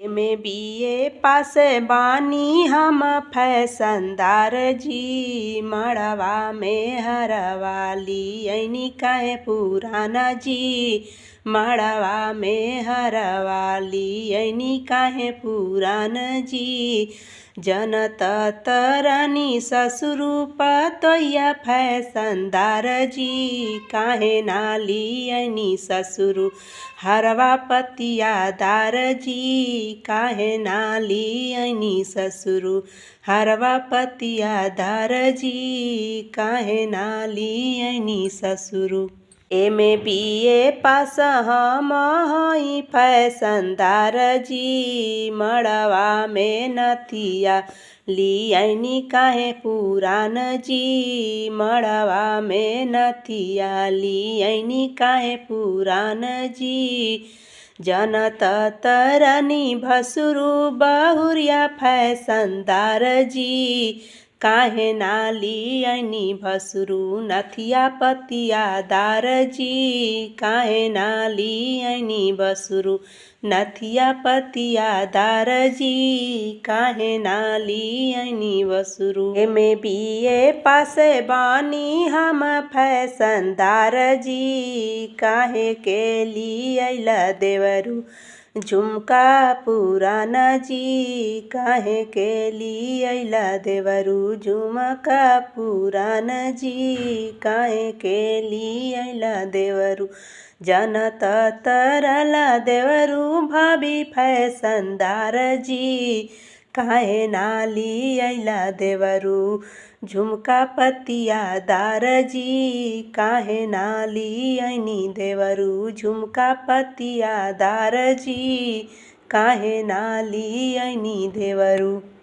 में बीए पास बानी हम फैशनदार जी, मड़वा में हरवाली ऐनी काहे पुराना जी, मड़वा में हरवाली ऐनी काहे पुरान जी। जनत तरनी ससुरु पतोया फैशनदार जी, काहे नाली ऐनी ससुरु हरवा पतियादार जी, काहे नाली ऐनी ससुरु हरवा पतियादार जी, काहे नाली ऐनी ससुरु। एमे बीए पास हम हई फैशनदार जी, मड़वा में नथिया लियानी काहे पुरान जी, मड़वा में नथिया लियानी काहे पुरान जी। जनत तरनी भसुरु बहुरिया फैशनदार जी, काहे नाली ऐनी भसुरु नथिया पतियादार जी, काहे नाली ऐनी भसुरु नथिया पतियादार जी, काहे नाली ऐनी भसुरु। एमे बीए पास बानी हम फैशनदार जी, काहे के लियाइला देवरू झुमका पुराना जी, काहे के लियाइला देवरू झुमका पुराना जी, काहे के लियाइला देवरू। जनत तरला देवरू भाभी फैशनदार जी, काहे नाली आइला देवरू झुमका पतियादार जी, काहे नाली ऐनी देवरू झुमका पतियादार जी, काहे नाली ऐनी देवरू।